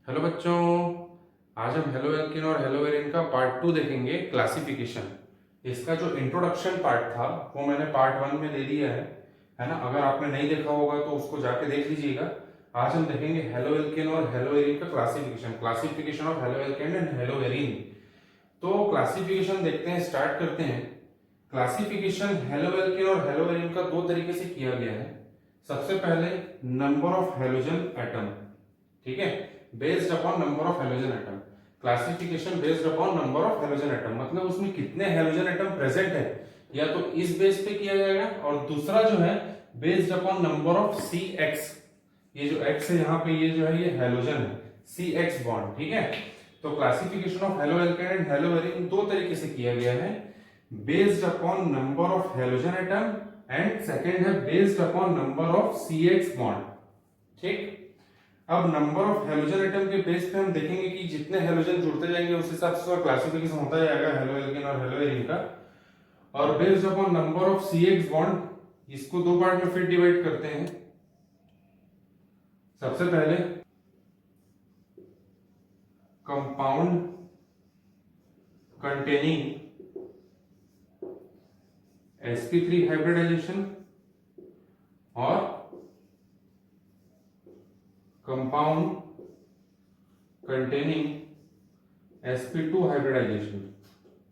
Hello बच्चों। आज हम हेलो एल्किन और हेलो एरिन का पार्ट 2 देखेंगे, क्लासिफिकेशन। इसका जो इंट्रोडक्शन पार्ट था वो मैंने पार्ट 1 में दे दिया है ना। अगर आपने नहीं देखा होगा तो उसको जाके देख लीजिएगा। आज हम देखेंगे हेलो एल्किन और हेलो एरिन का classification, classification of haloalkane and hello Erin. तो क्लासिफिकेशन देखते हैं, स्टार्ट करते हैं। क्लासिफिकेशन हेलो एल्किन और हेलो एरिन का दो तरीके से किया गया है। सबसे पहले नंबर ऑफ हेलोजन एटम, ठीक है, based upon number of halogen atom. Classification based upon number of halogen atom, मतलब उसमें कितने हेलोजन एटम प्रेजेंट है, या तो इस बेस पे किया जाएगा, और दूसरा जो है based upon number of C X. ये जो एक्स है यहाँ पे, ये जो है ये हेलोजन है, सी एक्स बॉन्ड, ठीक है। तो classification of halo alkane and hello arene दो तरीके से किया गया है, based upon number of halogen atom and second है based upon number of C X bond, ठीक। अब नंबर ऑफ हेलोजन एटम के बेस पे हम देखेंगे कि जितने हेलोजन जुड़ते जाएंगे उस हिसाब से क्लासिफिकेशन होता जाएगा हेलो एल्केन और हेलो एरिन का। और based upon number of C X bond, इसको दो पार्ट में फिर डिवाइड करते हैं। सबसे पहले कंपाउंड कंटेनिंग sp3 हाइब्रिडाइजेशन और कंपाउंड कंटेनिंग sp2 हाइब्रिडाइजेशन,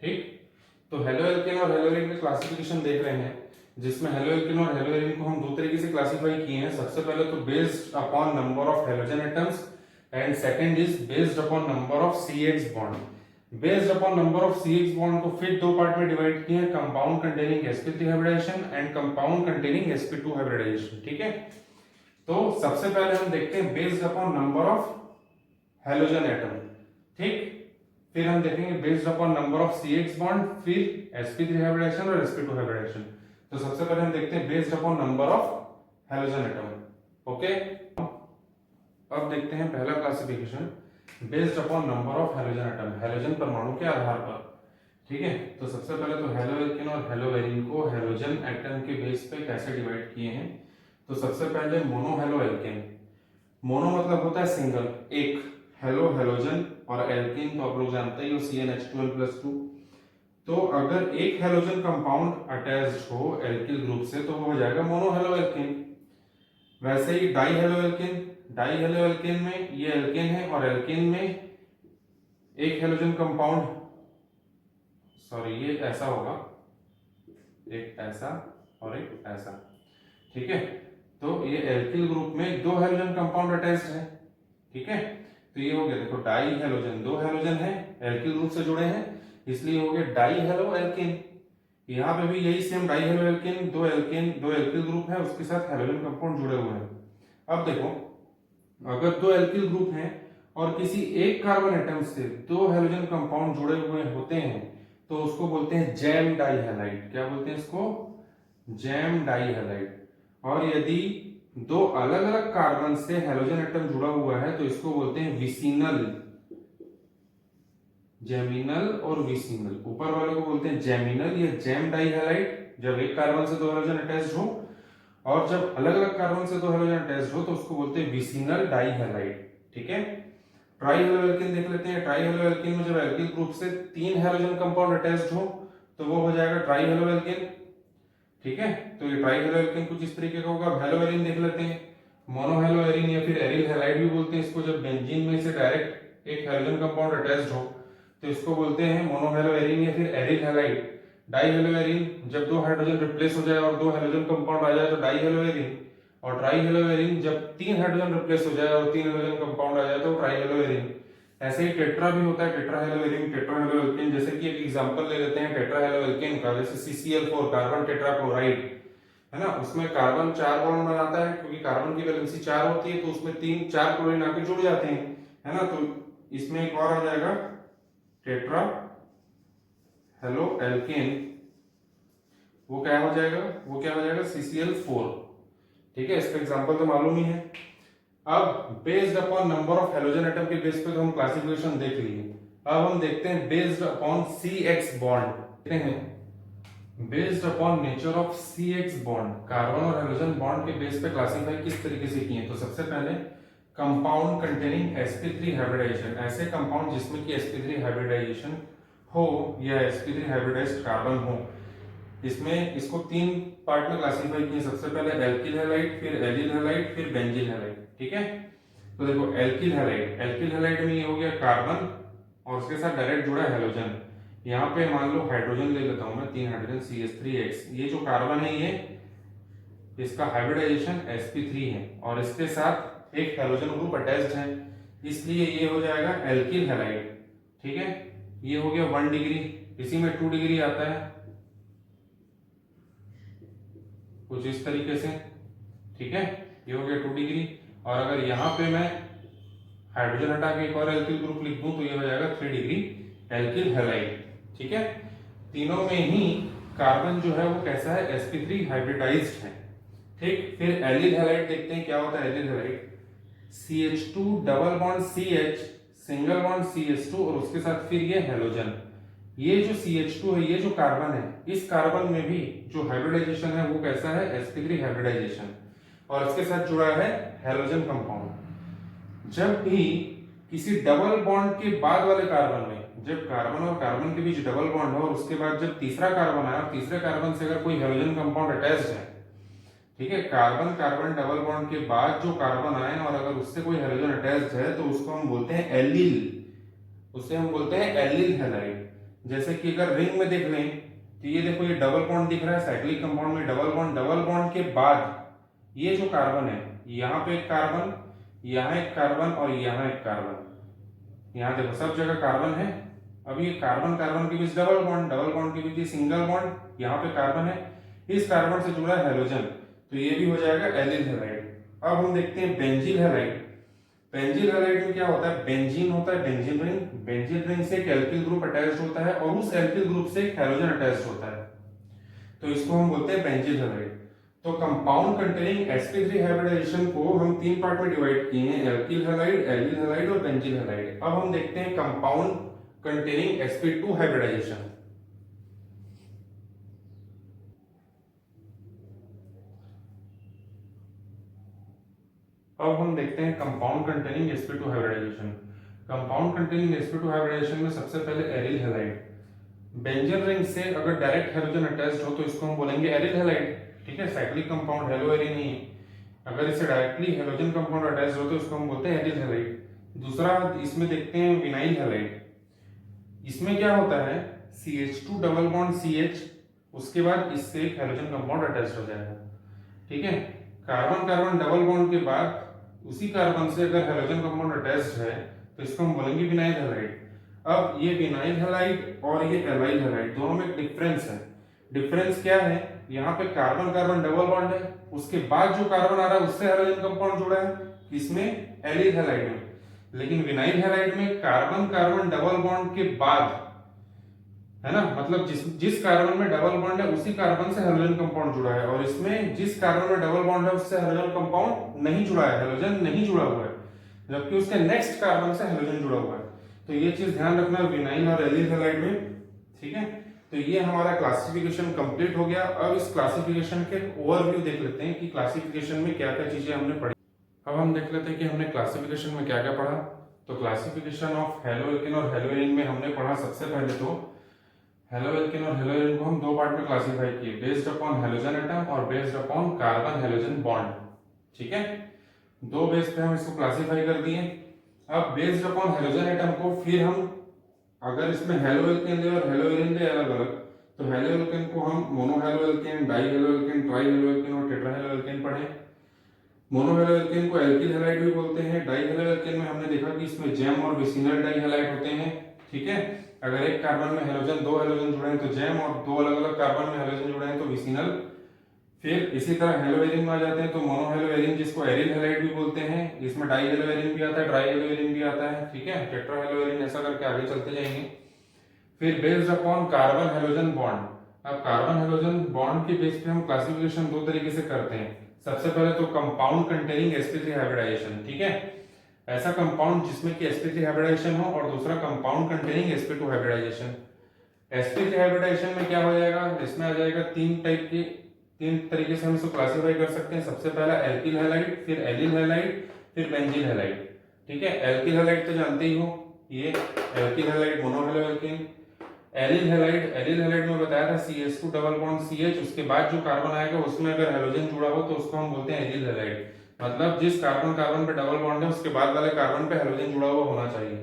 ठीक। तो हेलो एल्केन और हेलो एरिन का क्लासिफिकेशन देख रहे हैं, जिसमें हेलो एल्केन और हेलो एरिन को हम दो तरीके से क्लासिफाई किए हैं। सबसे पहले तो based upon number of halogen atoms and second is based upon number of C X bond. Based upon number of C X bond को फिर दो पार्ट में डिवाइड किए हैं, compound containing sp3 hybridization and compound containing sp2 hybridization, ठीक है। तो सबसे पहले हम देखते हैं based upon number of halogen atom, ठीक। फिर हम देखेंगे based upon number of C X bond, फिर sp3 हाइब्रिडाइजेशन और sp2 हाइब्रिडाइजेशन। तो सबसे पहले हम देखते हैं based upon number of halogen atom, okay. अब देखते हैं पहला classification, based upon number of halogen atom, halogen परमाणु के आधार पर, ठीक है। तो सबसे पहले तो हेलो एल्केन और हेलो एरिन को हेलोजन एटम के बेस पे कैसे डिवाइड किए हैं। तो सबसे पहले मोनो हेलो एल्केन। मोनो मतलब होता है सिंगल, एक। हेलो हेलोजन और एल्केन तो आप लोग जानते ही हो, CnH2n+2। तो अगर एक हेलोजन कंपाउंड अटैच्ड हो एल्किल ग्रुप से तो वो हो जाएगा मोनो हेलो एल्केन। वैसे ही di halo alkane, di halo alkane में ये एल्केन है और एल्केन में एक हेलोजन कंपाउंड, सॉरी ये ऐसा होगा, एक ऐसा और एक ऐसा, ठीक है। तो ये एल्किल ग्रुप में दो हेलोजन कंपाउंड अटैच्ड है, ठीक है। तो ये हो गया, देखो डाई हेलोजन, दो हेलोजन है एल्किल ग्रुप से जुड़े हैं, इसलिए हो गया डाई हेलो एल्केन। यहाँ पे भी यही सेम डाई हेलो एल्केन, दो एल्केन, दो एल्किल ग्रुप है, उसके साथ हेलोजन कंपाउंड जुड़े हुए हैं। अब देखो, अगर दो एल्किल ग्रुप हैं और किसी एक कार्बन एटम से दो हेलोजन कंपाउंड जुड़े हुए होते हैं तो उसको बोलते हैं जैम डाई हैलाइड। क्या बोलते हैं इसको? Gem dihalide. और यदि दो अलग अलग कार्बन से हेलोजन एटम जुड़ा हुआ है तो इसको बोलते हैं विसिनल, जेमिनल और विसिनल। ऊपर वाले को बोलते हैं जेमिनल या जैम डाई हैलाइड, जब एक कार्बन से दो हेलोजन अटैच्ड हो, और जब अलग अलग कार्बन से दो हेलोजन अटैच्ड हो तो उसको बोलते हैं विसिनल डाई हैलाइड, ठीक है। ट्राई हेलो एल्केन देख लेते हैं। ट्राई हेलो एल्केन में जब एल्किल ग्रुप से तीन हेलोजन कंपाउंड अटैच्ड हो तो वो हो जाएगा ट्राई हेलो एल्केन, ठीक है। तो ये ट्राई हेलो एल्केन कुछ इस तरीके का होगा। हेलो एरिन देख लेते हैं, मोनो हेलो एरिन या फिर एरिल हैलाइड भी बोलते हैं इसको, जब बेंजीन में से डायरेक्ट एक हेलोजन कंपाउंड अटैच्ड हो तो इसको बोलते हैं मोनो हेलो एरिन या फिर aryl halide. Die hello Erin, जब दो हाइड्रोजन रिप्लेस हो जाए और दो हेलोजन कंपाउंड आ जाए तो डाई हेलो एरिन। और ट्राई हेलो एरिन, जब तीन हाइड्रोजन रिप्लेस हो जाए और तीन हेलोजन कंपाउंड आ जाए तो ट्राई हेलो एरिन। ऐसे ही टेट्रा भी होता है, tetra hello Erin, tetra halo alkane. जैसे कि एक एग्जांपल ले लेते हैं टेट्रा हेलो एल्केन का, जैसे CCl4 कार्बन टेट्राक्लोराइड है ना, उसमें कार्बन चार बॉन्ड बनाता है क्योंकि कार्बन की वैलेंसी चार होती है, तो उसमें तीन चार क्लोरीन आके जुड़ जाते हैं, है ना। तो इसमें एक और आ जाएगा टेट्रा हेलो एल्केन, वो क्या हो जाएगा, वो क्या हो जाएगा CCl4, ठीक है। इसका एग्जांपल तो मालूम ही है। अब based upon number of halogen atom के बेस पे तो हम क्लासिफिकेशन देख लिए। अब हम देखते हैं based upon C X bond, देखते हैं based upon nature of C X bond, carbon और हेलोजन बॉन्ड के बेस पे क्लासिफाई किस तरीके से किए। तो सबसे पहले कंपाउंड कंटेनिंग sp3 हाइब्रिडाइजेशन, ऐसे कंपाउंड जिसमें कि sp3 हाइब्रिडाइजेशन हो या sp3 हाइब्रिडाइज्ड कार्बन हो। इसमें इसको 3 पार्ट में क्लासिफाई किए। सबसे पहले एल्किल हैलाइड, फिर एलिल हैलाइड, फिर बेंजील हैलाइड। ठीक है, तो देखो एल्किल हैलाइड, एल्किल हैलाइड में ये हो गया कार्बन और उसके साथ डायरेक्ट जुड़ा हैलोजन। यहाँ पे मान लो हाइड्रोजन ले लेता हूं मैं, 3 हाइड्रोजन CH3X। ये जो कार्बन है ये इसका हाइब्रिडाइजेशन sp3 है और इसके साथ एक हैलोजन ग्रुप अटैच्ड है, इसलिए ये हो जाएगा एल्किल हैलाइड। ठीक है, ये हो गया 1 डिग्री। इसी में 2 डिग्री आता है कुछ इस तरीके से। ठीक है, ये हो गया 2 डिग्री। और अगर यहाँ पे मैं हाइड्रोजन हटा के एक और एल्किल ग्रुप लिख दूं तो ये हो जाएगा 3 डिग्री एल्किल हैलाइड। ठीक है, तीनों में ही कार्बन जो है वो कैसा है, sp3 हाइब्रिडाइज्ड है। ठीक, फिर एलिल हैलाइड देखते हैं क्या होता है। Allyl halide CH2 double bond CH single bond CH2 और उसके साथ फिर ये हैलोजन। ये जो CH2 है, ये जो कार्बन है, इस कार्बन में भी जो हाइब्रिडाइजेशन है वो कैसा है, sp3 हाइब्रिडाइजेशन और इसके साथ जुड़ा है हैलोजन कंपाउंड। जब भी किसी डबल बॉन्ड के बाद वाले कार्बन में, जब कार्बन और कार्बन के बीच डबल बॉन्ड हो और उसके बाद जब तीसरा कार्बन आया और तीसरे कार्बन से अगर कोई हैलोजन कंपाउंड अटैच्ड है, ठीक है, कार्बन कार्बन डबल बॉन्ड के बाद जो कार्बन आए और अगर उससे कोई हैलोजन अटैच्ड है तो उसको हम बोलते हैं एलिल, उसे हम बोलते हैं एलिल हैलाइड। जैसे कि अगर रिंग में देख लें तो ये देखो, ये डबल बॉन्ड दिख रहा है, साइक्लिक कंपाउंड में डबल बॉन्ड के बाद ये जो कार्बन है, यहाँ पे एक कार्बन, यहाँ एक कार्बन और यहाँ एक कार्बन। यहाँ देखो सब जगह कार्बन है। अब ये कार्बन कार्बन के बीच डबल बॉन्ड के बीच सिंगल बॉन्ड, यहाँ पे कार्बन है, इस कार्बन से जुड़ा है हैलोजन, तो ये भी हो जाएगा एलिल हैलाइड। अब हम देखते हैं बेंजील हैलाइड। बेंजील हैलाइड में क्या होता है, बेंजीन होता है, बेंजीन रिंग, बेंजीन रिंग से एक एल्किल ग्रुप अटैच्ड होता है और उस एल्किल ग्रुप से एक हैलोजन अटैच्ड होता है, तो इसको हम बोलते हैं बेंजील हैलाइड। तो कंपाउंड कंटेनिंग sp3 हाइब्रिडाइजेशन को हम 3 पार्ट में डिवाइड किए हैं, एल्किल हैलाइड, एलिल हैलाइड और बेंजील हैलाइड। अब हम देखते हैं कंपाउंड कंटेनिंग sp2 हाइब्रिडाइजेशन। अब हम देखते हैं compound containing sp2 hybridization. Compound containing sp2 hybridization में सबसे पहले एरिल हैलाइड। बेंजीन रिंग से अगर डायरेक्ट हैलोजन अटैच्ड हो तो इसको हम बोलेंगे एरिल हैलाइड। ठीक है, साइक्लिक कंपाउंड हेलो एरिन ही है। अगर इससे डायरेक्टली हैलोजन कंपाउंड अटैच्ड हो तो इसको हम बोलते हैं एरिल हैलाइड। दूसरा इसमें देखते हैं विनाइल हैलाइड। इसमें क्या होता है, CH2 डबल बॉन्ड CH, उसके बाद इससे एक हैलोजन कंपाउंड अटैच्ड हो जाएगा। ठीक है, कार्बन कार्बन डबल बॉन्ड के बाद उसी कार्बन से अगर हैलोजन कंपाउंड अटैच्ड है तो इसको हम बोलेंगे विनाइल हैलाइड। अब ये विनाइल हैलाइड और ये एलाइल हैलाइड दोनों में डिफरेंस है। डिफरेंस क्या है, यहाँ पे कार्बन कार्बन डबल बॉन्ड है, उसके बाद जो कार्बन आ रहा है उससे हैलोजन कंपाउंड जुड़ा है, किसमें, एलिल हैलाइड में। लेकिन विनाइल हैलाइड में कार्बन कार्बन डबल बॉन्ड के बाद, है ना, मतलब जिस कार्बन में डबल बॉन्ड है उसी कार्बन से हैलोजन कंपाउंड जुड़ा है, और इसमें जिस कार्बन में डबल बॉन्ड है उससे हैलोजन कंपाउंड नहीं जुड़ा है, हैलोजन नहीं जुड़ा हुआ है, जबकि उसके नेक्स्ट कार्बन से हैलोजन जुड़ा हुआ है। तो ये चीज ध्यान रखना विनाइल और एलिल हैलाइड में। ठीक है, तो ये हमारा क्लासिफिकेशन कंप्लीट हो गया। अब इस क्लासिफिकेशन के ओवरव्यू देख लेते हैं कि क्लासिफिकेशन में क्या क्या चीजें हमने पढ़ी। अब हम देख लेते हैं कि हमने क्लासिफिकेशन में क्या क्या पढ़ा। तो क्लासिफिकेशन ऑफ हेलो एल्केन और हेलो एरिन में हमने पढ़ा सबसे पहले तो हेलो एल्केन और हेलो एरिन को हम 2 पार्ट में क्लासिफाई किए, बेस्ड अपॉन हेलोजन एटम और based upon carbon halogen bond. ठीक है, 2 बेस पे हम इसको क्लासिफाई कर दिए। अब बेस्ड अपॉन हेलोजन एटम को फिर हम अगर इसमें हेलो एल्केन ले और हेलो एरिन ले अलग अलग, तो हेलो एल्केन को हम mono halo alkane, di halo alkene, try halo alkane और टेट्रा हेलो एल्केन पढ़े। मोनो हेलो एल्केन को एल्किल हैलाइड भी बोलते हैं। डाई हेलो एल्केन में हमने देखा कि इसमें जैम और विसिनल डाई हैलाइड होते हैं। ठीक है, अगर एक कार्बन में हैलोजन 2 हैलोजन जुड़े हैं तो जैम, और 2 अलग अलग कार्बन में हैलोजन जुड़े हैं तो विसिनल। फिर इसी तरह हेलो एरिन में आ जाते हैं तो मोनो हेलो एरिन, जिसको एरिल हैलाइड भी बोलते हैं। इसमें डाई हेलो एरिन भी आता है, ट्राई हेलो एरिन भी आता है। ठीक है, टेट्रा हेलो एरिन, ऐसा करके आगे चलते जाएंगे। फिर based upon carbon halogen bond. अब कार्बन हेलोजन बॉन्ड के बेस पे हम क्लासिफिकेशन 2 तरीके से करते हैं। सबसे पहले तो कंपाउंड कंटेनिंग sp3 हाइब्रिडाइजेशन। ठीक है, ऐसा कंपाउंड जिसमें कि sp3 हाइब्रिडाइजेशन हो, और दूसरा compound containing sp2 hybridisation. sp3 hybridisation में क्या हो जाएगा, इसमें आ जाएगा 3 टाइप के, 3 तरीके से हम इसको क्लासिफाई कर सकते हैं। सबसे पहला एल्किल हैलाइड, फिर एलिल हैलाइड, फिर बेंजील हैलाइड। ठीक है, एल्किल हैलाइड तो जानते ही हो, ये एल्किल हैलाइड मोनोहैलोएल्केन। एलिल हैलाइड में बताया था CH2 डबल बॉन्ड CH, उसके बाद जो कार्बन आएगा उसमें अगर हैलोजन जुड़ा हो तो उसको हम बोलते हैं एलिल हैलाइड। मतलब जिस कार्बन कार्बन पे डबल बॉन्ड है उसके बाद वाले कार्बन पे हैलोजन जुड़ा हुआ होना चाहिए।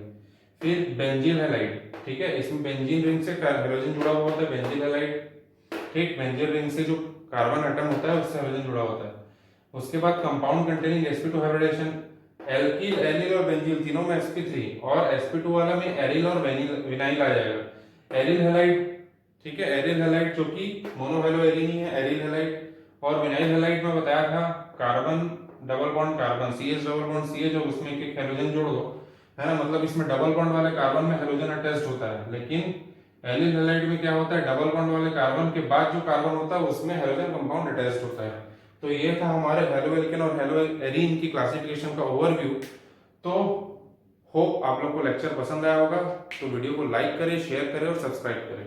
फिर बेंजील हैलाइड, ठीक है, इसमें बेंजीन रिंग से हैलोजन जुड़ा हुआ होता है, बेंजील हैलाइड। ठीक, बेंजीन रिंग से जो कार्बन एटम होता है उससे हैलोजन जुड़ा होता है। उसके बाद compound containing sp2 hybridization, alkyl, allyl और बेंजील तीनों में sp3 और sp2 वाला में एरिल और विनाइल आ जाएगा। एरिल हैलाइड, ठीक है, एरिल हैलाइड जो कि मोनोहैलोएरिन ही है, एरिल हैलाइड। और विनाइल हैलाइड में बताया था carbon double bond carbon CH double bond CH और उसमें एक हैलोजन जोड़ दो, है ना, मतलब इसमें डबल बॉन्ड वाले कार्बन में हैलोजन अटैच्ड होता है। लेकिन एलिल हैलाइड में क्या होता है, डबल बॉन्ड वाले कार्बन के बाद जो कार्बन होता है उसमें हैलोजन कंपाउंड अटैच्ड होता है। तो ये था हमारे हैलोएल्केन और हैलोएरीन की क्लासिफिकेशन का ओवरव्यू। तो होप आप लोग को लेक्चर पसंद आया होगा, तो वीडियो को लाइक करें, शेयर करें और सब्सक्राइब करें।